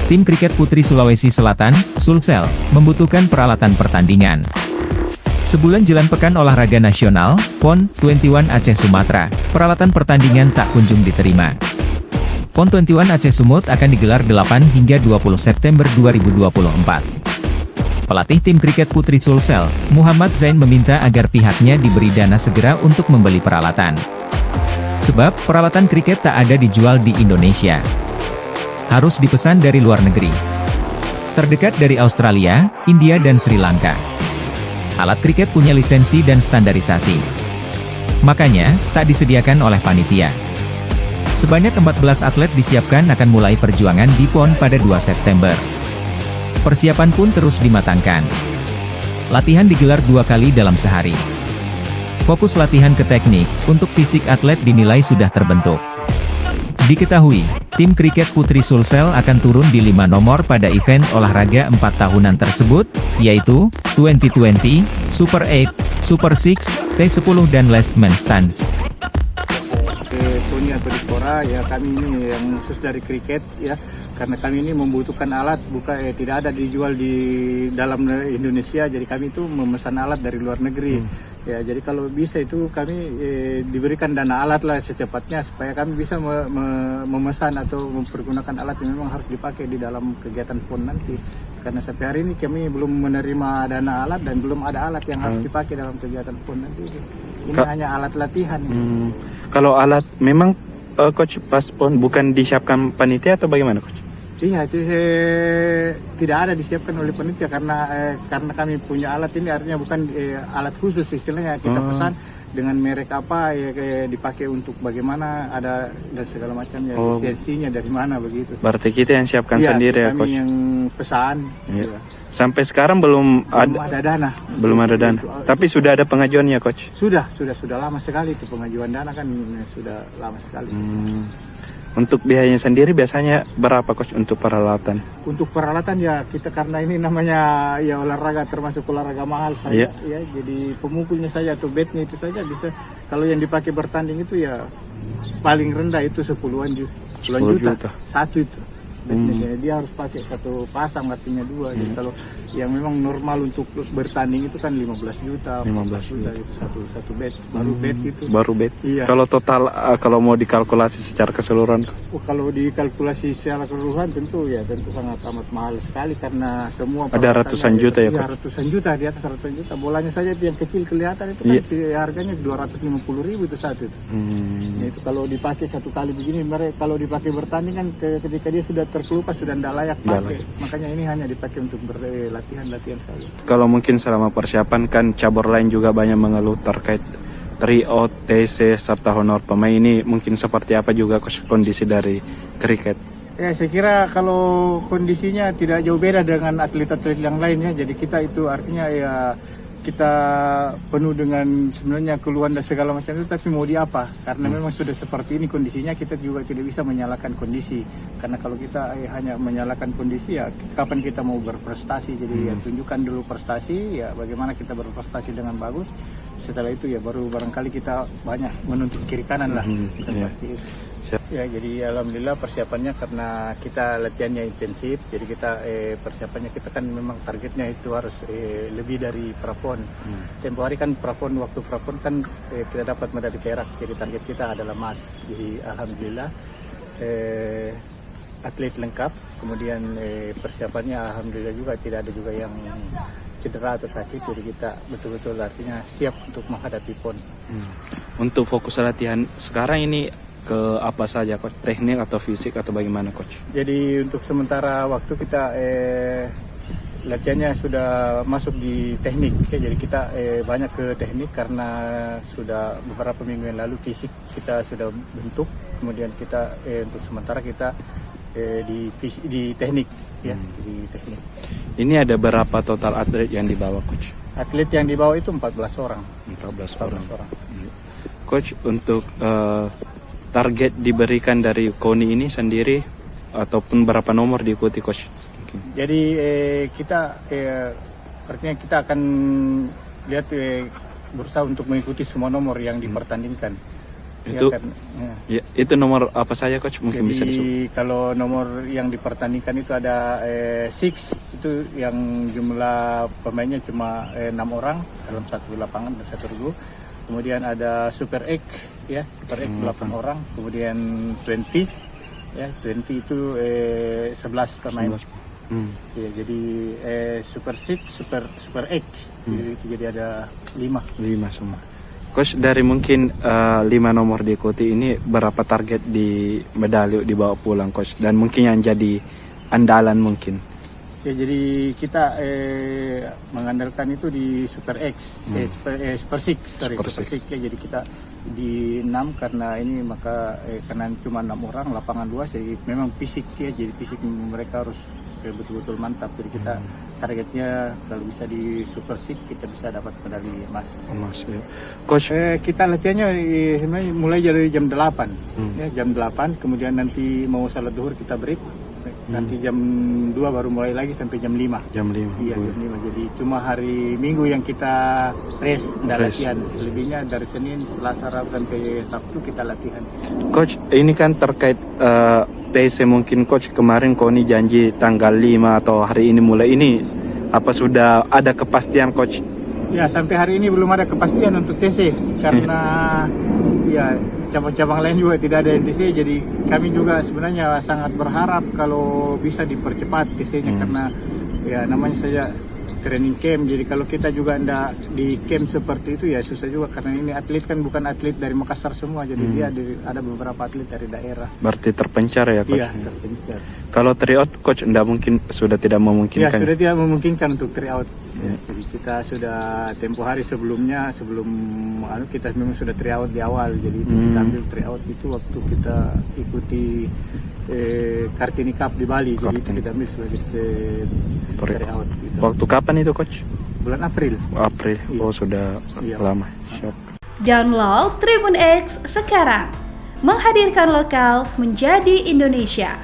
Tim kriket putri Sulawesi Selatan, Sulsel, membutuhkan peralatan pertandingan. Sebulan jelang Pekan Olahraga Nasional, PON 21 Aceh Sumatera, peralatan pertandingan tak kunjung diterima. PON 21 Aceh Sumut akan digelar 8 hingga 20 September 2024. Pelatih tim kriket putri Sulsel, Muhammad Zain meminta agar pihaknya diberi dana segera untuk membeli peralatan. Sebab, peralatan kriket tak ada dijual di Indonesia. Harus dipesan dari luar negeri. Terdekat dari Australia, India dan Sri Lanka. Alat kriket punya lisensi dan standarisasi. Makanya, tak disediakan oleh panitia. Sebanyak 14 atlet disiapkan akan mulai perjuangan di PON pada 2 September. Persiapan pun terus dimatangkan. Latihan digelar 2 kali dalam sehari. Fokus latihan ke teknik, untuk fisik atlet dinilai sudah terbentuk. Diketahui, tim kriket putri Sulsel akan turun di 5 nomor pada event olahraga 4 tahunan tersebut, yaitu 2020, Super 8, Super 6, T10 dan Last Man Stands. Tony atau Dipora, ya kami ini yang khusus dari kriket ya, karena kami ini membutuhkan alat, tidak ada dijual di dalam Indonesia, jadi kami itu memesan alat dari luar negeri. Ya, jadi kalau bisa itu kami diberikan dana alat lah secepatnya supaya kami bisa memesan atau mempergunakan alat yang memang harus dipakai di dalam kegiatan PON nanti. Karena sampai hari ini kami belum menerima dana alat dan belum ada alat yang harus dipakai dalam kegiatan PON nanti. Ini hanya alat latihan. Kalau alat memang coach pas PON bukan disiapkan panitia atau bagaimana coach? Iya, itu tidak ada disiapkan oleh panitia karena kami punya alat ini, artinya bukan alat khusus istilahnya, kita pesan dengan merek apa dipakai untuk bagaimana ada dan segala macamnya, lisensinya dari mana begitu. Berarti kita yang siapkan sendiri ya coach? Kami yang pesan. Ya. Sampai sekarang belum ada dana. Belum ada dana. Tapi sudah ada pengajuannya coach? Sudah lama sekali itu pengajuan dana kan, sudah lama sekali. Untuk biayanya sendiri biasanya berapa coach untuk peralatan? Untuk peralatan ya kita, karena ini namanya ya olahraga, termasuk olahraga mahal saja ya, jadi pemukulnya saja atau batnya itu saja bisa, kalau yang dipakai bertanding itu ya paling rendah itu 10 juta. Satu itu. Dia harus pakai satu pasang, artinya 2. Jadi kalau yang memang normal untuk bertanding itu kan 15 juta, 15 juta itu satu bet, baru bet itu. Baru bet. Iya. Kalau total kalau mau dikalkulasi secara keseluruhan? Kalau dikalkulasi secara keseluruhan tentu sangat amat mahal sekali, karena semua ada ratusan juta ya, Pak? Ratusan juta, di atas ratusan juta. Bolanya saja yang kecil kelihatan itu kan harganya 250.000 itu satu. Itu kalau dipakai satu kali begini, kalau dipakai bertanding kan ketika dia sudah terkelupas, sudah tidak layak pakai. Makanya ini hanya dipakai untuk latihan saja. Kalau mungkin selama persiapan kan cabur lain juga banyak mengeluh terkait trio, TC, serta honor pemain, ini mungkin seperti apa juga kondisi dari kriket? Ya, saya kira kalau kondisinya tidak jauh beda dengan atlet-atlet yang lainnya. Jadi kita itu artinya ya kita penuh dengan sebenarnya keluhan dan segala macam itu, tapi mau diapa? Karena memang sudah seperti ini kondisinya, kita juga tidak bisa menyalahkan kondisi. Karena kalau kita hanya menyalahkan kondisi, ya kapan kita mau berprestasi? Jadi ya tunjukkan dulu prestasi, ya bagaimana kita berprestasi dengan bagus. Setelah itu ya baru barangkali kita banyak menuntut kiri kanan lah. Seperti itu. Ya, jadi alhamdulillah persiapannya karena kita latihannya intensif, jadi kita persiapannya kita kan memang targetnya itu harus lebih dari prapon. Tempo hari kan prapon, waktu prapon kan kita dapat medali perak, jadi target kita adalah emas. Jadi alhamdulillah atlet lengkap, kemudian persiapannya alhamdulillah juga tidak ada juga yang cedera atau sakit, jadi kita betul-betul artinya siap untuk menghadapi PON. Untuk fokus latihan sekarang ini ke apa saja coach? Teknik atau fisik atau bagaimana coach? Jadi untuk sementara waktu kita latihannya sudah masuk di teknik, jadi kita banyak ke teknik karena sudah beberapa minggu yang lalu fisik kita sudah bentuk, kemudian kita untuk sementara kita di teknik ya, di teknik. Ini ada berapa total atlet yang dibawa coach? Atlet yang dibawa itu 14 orang. 14 orang. Coach, untuk target diberikan dari KONI ini sendiri ataupun berapa nomor diikuti coach? Jadi kita artinya kita akan lihat berusaha untuk mengikuti semua nomor yang dipertandingkan. Itu karena, ya, itu nomor apa saja coach mungkin jadi bisa disebut? kalau nomor yang dipertandingkan itu ada six, itu yang jumlah pemainnya cuma 6 orang dalam satu lapangan dan satu regu. Kemudian ada Super X, ya Super X 8 orang. Kemudian 20, ya 20 itu 11 pemain. Ya, jadi Super Six, Super X, jadi ada 5 semua. Coach, dari mungkin 5 nomor diikuti ini, berapa target di medali dibawa pulang coach, dan mungkin yang jadi andalan mungkin? Ya, jadi kita mengandalkan itu di Super X, Super Six, Super Six. Ya, jadi kita di 6 karena ini karena cuma 6 orang, lapangan luas, jadi memang fisik ya, jadi fisik mereka harus betul-betul mantap. Jadi kita targetnya kalau bisa di Super Six kita bisa dapat medali emas. Ya. Coach, kita latihannya sebenarnya mulai dari jam 8, ya jam 8, kemudian nanti mau salat zuhur kita break. Nanti jam 2 baru mulai lagi sampai jam 5. Jam 5. Iya, jam 5. Jadi cuma hari Minggu yang kita rest, enggak latihan. Selebihnya dari Senin, Selasa, Rabu sampai Sabtu kita latihan. Coach, ini kan terkait TC, mungkin coach kemarin Koni janji tanggal 5 atau hari ini mulai, ini apa sudah ada kepastian coach? Ya, sampai hari ini belum ada kepastian untuk TC karena ya cabang-cabang lain juga tidak ada TC, jadi kami juga sebenarnya sangat berharap kalau bisa dipercepat TC-nya karena ya namanya saja training camp, jadi kalau kita juga tidak di camp seperti itu ya susah juga karena ini atlet kan bukan atlet dari Makassar semua, jadi dia ada beberapa atlet dari daerah. Berarti terpencar ya coach? Iya, terpencar. Kalau tryout coach sudah tidak memungkinkan? Ya, sudah tidak memungkinkan untuk tryout. Ya, jadi kita sudah tempo hari sebelum kita memang sudah tryout di awal, jadi kita ambil tryout itu waktu kita ikuti Kartini Cup di Bali, jadi itu kita ambil sebagai tryout. Gitu. Waktu kapan itu coach? Bulan April. April, oh sudah lama. Siap. Download Tribun X sekarang, menghadirkan lokal menjadi Indonesia.